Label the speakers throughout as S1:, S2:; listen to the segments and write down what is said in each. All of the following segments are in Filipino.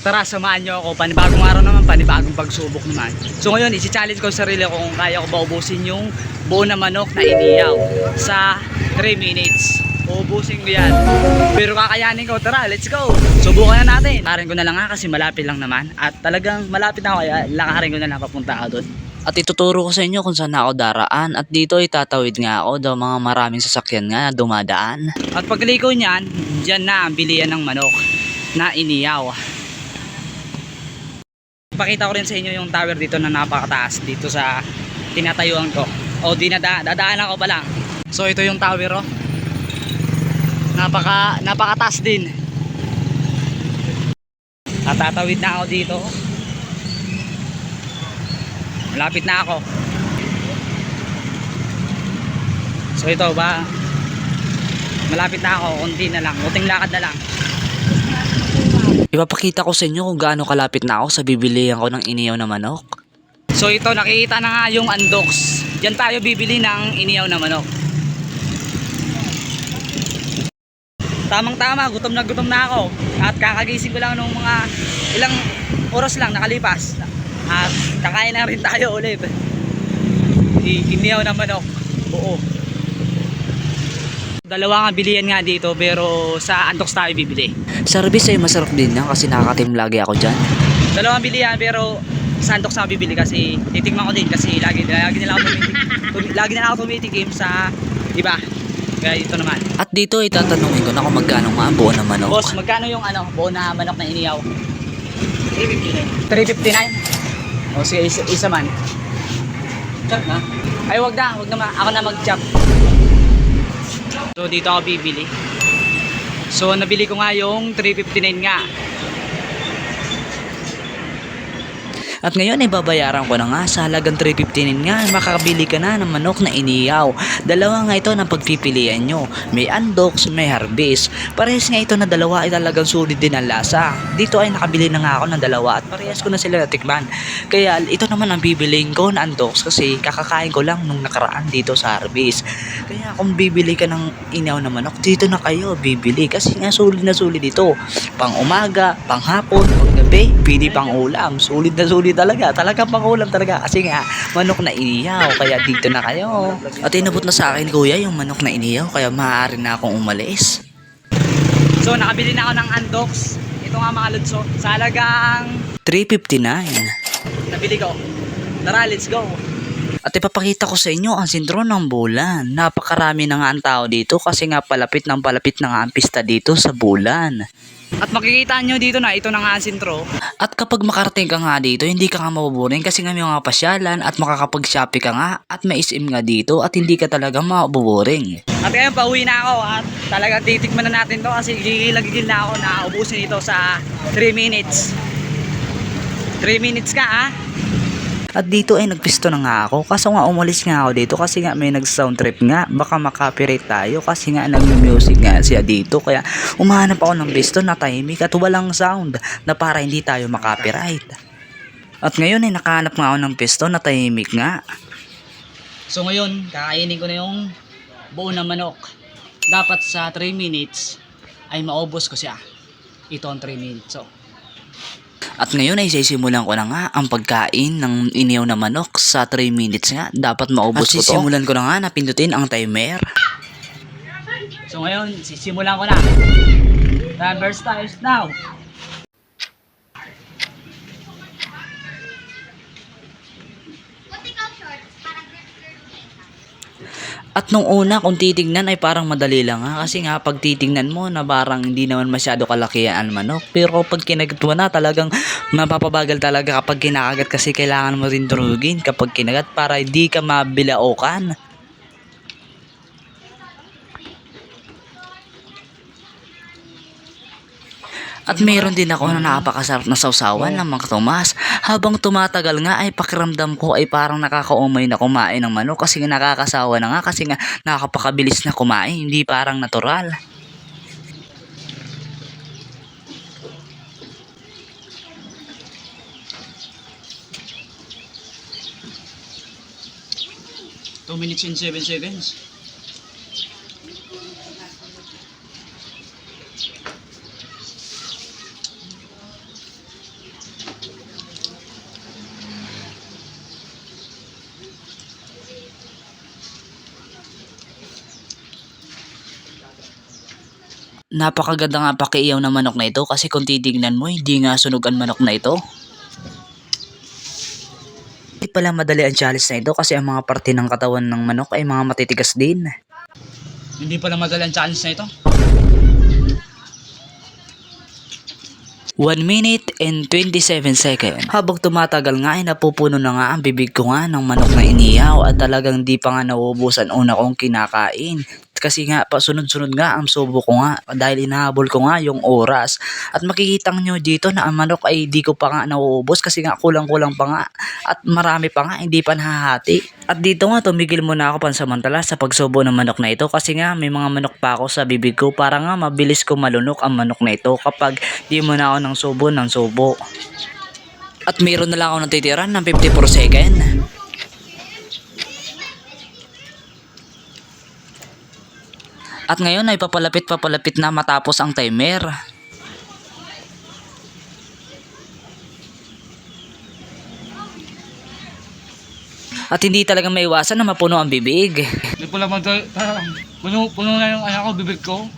S1: tara samahan nyo ako, panibagong araw naman, panibagong pagsubok naman. So ngayon, isi-challenge ko sa sarili ko kung kaya ko ba ubusin yung buo na manok na iniyaw sa 3 minutes. Uubusin ko yan, pero kakayanin ko. Tara, let's go, subukan na natin. Lakarin ko na lang kasi malapit lang naman. At talagang malapit na ako, kaya lakarin ko na lang papunta ako doon.
S2: At ituturo ko sa inyo kung saan ako daraan. At dito ay tatawid nga ako daw mga maraming sasakyan nga na dumadaan.
S1: At pagliko niyan, dyan na ang bilihan ng manok na iniyaw. Pakita ko rin sa inyo yung tower dito na napakataas dito sa tinatayuan ko. O dadaanan ko pa lang. So ito yung tower, oh. Napakataas din. At tatawid na ako dito. Malapit na ako. So ito ba, malapit na ako, konti na lang, kunting lakad na lang.
S2: Ipapakita ko sa inyo kung gaano kalapit na ako sa bibilihan ko ng iniyaw na manok.
S1: So ito, nakikita na nga yung Andox. Diyan tayo bibili ng iniyaw na manok. Tamang tama, gutom na ako. At kakagising ko lang nung mga ilang oras lang nakalipas. At kakain na rin tayo ulit. Iniyaw na manok, buo. Dalawa nga bilihan nga dito, pero sa Andox tayo bibili.
S2: Service ay masarap din yan kasi nakakatim lagi ako dyan.
S1: Dalawang bilihan, pero sa Andox na bibili kasi titikman ko din kasi lagi nila ako tumitikim sa iba. Kaya dito naman.
S2: At dito ay tatanungin ko na kung magkano nga buo na manok.
S1: Boss, magkano yung buo na manok na iniyaw? 359. 359? O sige, isa man. Chop na? Ay wag na, ako na mag-chop. So dito ako bibili. So nabili ko nga yung 359 nga.
S2: At ngayon ay babayaran ko na nga sa halagang 359 nga ay makakabili ka na ng manok na iniyaw. Dalawa nga ito na pagpipilian nyo. May Andox, may Harvest. Parehas nga ito na dalawa ay talagang sulit din ang lasa. Dito ay nakabili na nga ako ng dalawa at parehas ko na sila natikman. Kaya ito naman ang bibiliin ko na Andox kasi kakakain ko lang nung nakaraan dito sa Harvest. Kaya kung bibili ka ng iniyaw na manok, dito na kayo bibili kasi nga sulit na sulit ito. Pang umaga, pang hapon, pang gabi, pwede pang ulam. Sulit na sulit talaga pang ulam talaga kasi nga manok na iniyaw, kaya dito na kayo. At inabot na sa akin kuya yung manok na iniyaw, kaya maaari na akong umalis.
S1: So nakabili na ako ng Andox. Ito nga mga lutso, sa halagang
S2: 359.
S1: nabili ko. Tara, let's go.
S2: At ipapakita ko sa inyo ang sintro ng bulan. Napakarami na nga ang tao dito kasi nga palapit na nga ang pista dito sa bulan.
S1: At makikita nyo dito na ito na nga ang sintro.
S2: At kapag makarating ka nga dito, hindi ka nga mabuboring kasi nga may mga pasyalan at makakapag-shopping ka nga at may SM nga dito at hindi ka talaga mabuboring.
S1: At ngayon pauwi na ako at talagang titikman na natin to kasi gigil na ako na ubusin ito sa 3 minutes. 3 minutes ka ha?
S2: At dito ay nagpisto na nga ako kaso nga umalis nga ako dito kasi nga may nag-sound trip nga, baka makapirate tayo kasi nga nag-music nga siya dito, kaya umahanap ako ng pisto na tahimik at walang sound na para hindi tayo makapirate. At ngayon ay nakahanap nga ako ng pisto na tahimik nga.
S1: So ngayon, kakainin ko na yung buo na manok. Dapat sa 3 minutes ay maubos ko siya. Ito ang 3 minutes. So
S2: at ngayon ay sisimulan ko na nga ang pagkain ng iniyaw na manok sa 3 minutes nga. Dapat maubos ko to. At sisimulan ko na nga na pindutin ang timer.
S1: So ngayon, sisimulan ko na. Timer starts now.
S2: At nung una kung titignan ay parang madali lang nga kasi nga pag titignan mo na parang hindi naman masyado kalakihan ang manok, pero pag kinagat mo na talagang mapapabagal talaga kapag kinakagat kasi kailangan mo rin durugin kapag kinagat para hindi ka mabilaukan. At mayroon din ako na napakasarap na sausawan ng mga Tomas. Habang tumatagal nga ay pakiramdam ko ay parang nakakaumay na kumain ng manok kasi nakakasawa na nga kasi nga nakakapakabilis na kumain, hindi parang natural.
S1: 2 minutes and 7 seconds.
S2: Napakaganda nga pakiiyaw ng manok na ito kasi kung titignan mo, hindi nga sunog ang manok na ito. Hindi pala madali ang challenge na ito kasi ang mga parte ng katawan ng manok ay mga matitigas din.
S1: Hindi pala madali ang challenge na ito.
S2: 1 minute and 27 seconds. Habang tumatagal nga ay napupuno na nga ang bibig ko nga ng manok na inihaw at talagang di pa nga nauubusan una kong kinakain. Kasi nga pasunod-sunod nga ang subo ko nga dahil inahabol ko nga yung oras. At makikita nyo dito na ang manok ay di ko pa nga nauubos kasi nga kulang-kulang pa nga at marami pa nga hindi pa nahahati. At dito nga tumigil muna ako pansamantala sa pagsubo ng manok na ito kasi nga may mga manok pa ako sa bibig ko para nga mabilis ko malunok ang manok na ito kapag di mo na ako ng subo. At mayroon na lang ako natitira ng 54 second. At ngayon ay papalapit na matapos ang timer. At hindi talaga maiwasan na mapuno ang bibig.
S1: Hindi pala madali. Puno na yung anak ko, bibig ko.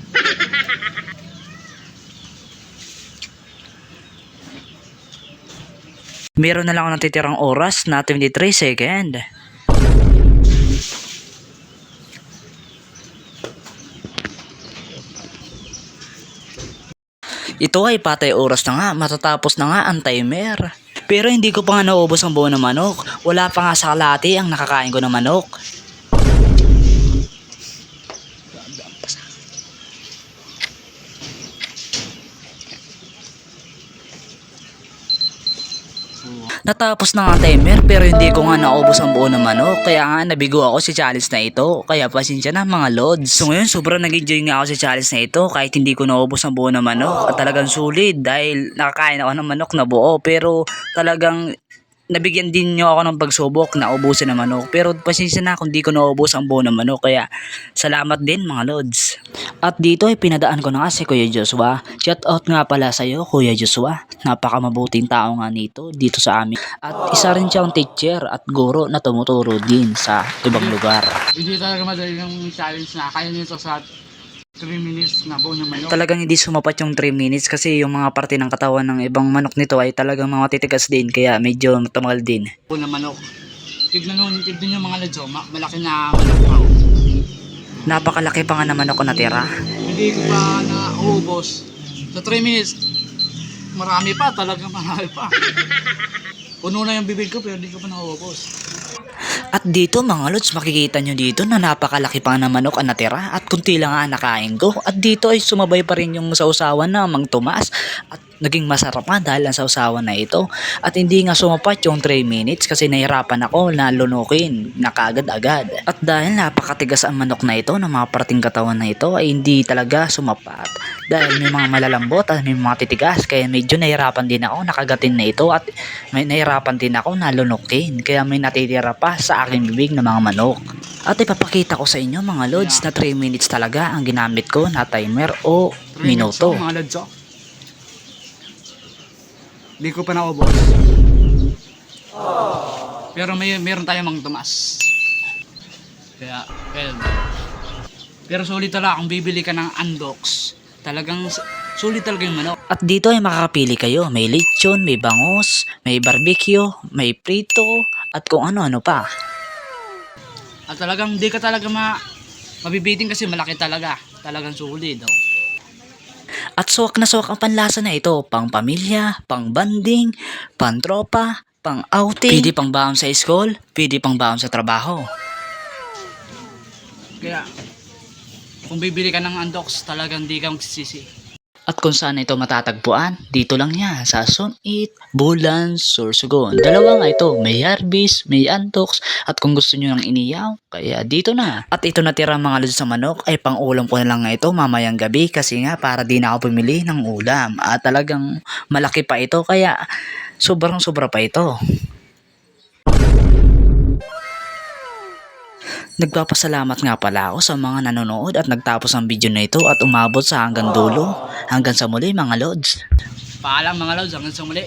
S2: Meron na lang ako natitirang oras na 23 second. Ito ay patay oras na nga, matatapos na nga ang timer. Pero hindi ko pa nga naubos ang buo ng manok. Wala pa nga sa kalahati ang nakakain ko ng manok. Natapos na nga ang timer pero hindi ko nga naubos ang buo ng manok. Kaya nga nabigo ako sa challenge na ito. Kaya pasensya na mga lods. So ngayon sobrang nag-enjoy nga ako sa challenge na ito kahit hindi ko naubos ang buo ng manok. At talagang sulit dahil nakakain ako ng manok na buo. Pero talagang nabigyan din nyo ako ng pagsubok na ubusin ng manok. Pero pasensya na kung di ko naubos ang buo ng manok. Kaya salamat din mga lods. At dito ay pinadaan ko na nga si Kuya Joshua. Shout out nga pala sa iyo Kuya Joshua. Napakamabuting tao nga nito dito sa amin. At isa rin siyang teacher at guro na tumuturo din sa ibang lugar.
S1: Hindi talaga madali yung challenge na kaya nito sa 3 minutes na buo ng manok.
S2: Talagang hindi sumapat yung 3 minutes kasi yung mga parte ng katawan ng ibang manok nito ay talagang mga titigas din kaya medyo tumagal din.
S1: Buo ng manok. Tignan yung mga lads, malaki na manok pa.
S2: Napakalaki pa nga na manok ko natira.
S1: Hindi ko pa naubos. Sa 3 minutes, marami pa, talagang mahal pa. Puno na yung bibig ko pero hindi ko pa naubos.
S2: At dito mga lods, makikita nyo dito na napakalaki pa na manok ang natira at kunti lang nga nakain ko. At dito ay sumabay pa rin yung sausawan na mang tumaas at naging masarap nga dahil ang sausawan na ito. At hindi nga sumapat yung 3 minutes kasi nahirapan ako na lunukin na kaagad-agad. At dahil napakatigas ang manok na ito ng mga parting katawan na ito ay hindi talaga sumapat. Dahil may mga malalambot at may mga titigas kaya medyo nahirapan din ako nakagatin na ito at may nahirapan din ako na lunukin. Kaya may natitira pa sa aking bibig ng mga manok. At ipapakita ko sa inyo mga lods na 3 minutes talaga ang ginamit ko na timer o minuto.
S1: Mga lads, hindi ko pa naubos. Pero meron tayong mga tumas. Kaya, pero sulit talaga kung bibili ka ng Andox. Talagang sulit talaga yung manok.
S2: At dito ay makakapili kayo. May lechon, may bangus, may barbecue, may prito, at kung ano-ano pa.
S1: At talagang hindi ka talaga mabibiting kasi malaki talaga. Talagang sulit daw.
S2: At suwak na suwak ang panlasa na ito. Pang pamilya, pang banding, pang tropa, pang outing. Pwede pang baon sa school, pwede pang baon sa trabaho.
S1: Kaya, kung bibili ka ng Andox, talagang di ka magsisisi.
S2: At kung saan ito matatagpuan, dito lang yan sa Sunit, Bulan, Sorsogon. Dalawa nga ito, may Harvest, may Andox, at kung gusto nyo ng iniyaw, kaya dito na. At ito natira mga lods sa manok, ay pang ulam ko na lang nga ito mamayang gabi kasi nga para di na ako pumili ng ulam. At talagang malaki pa ito, kaya sobrang sobra pa ito. Nagpapasalamat nga pala ako sa mga nanonood at nagtapos ang video na ito at umabot sa hanggang dulo. Hanggang sa muli mga lods.
S1: Paalam mga lods, hanggang sa muli.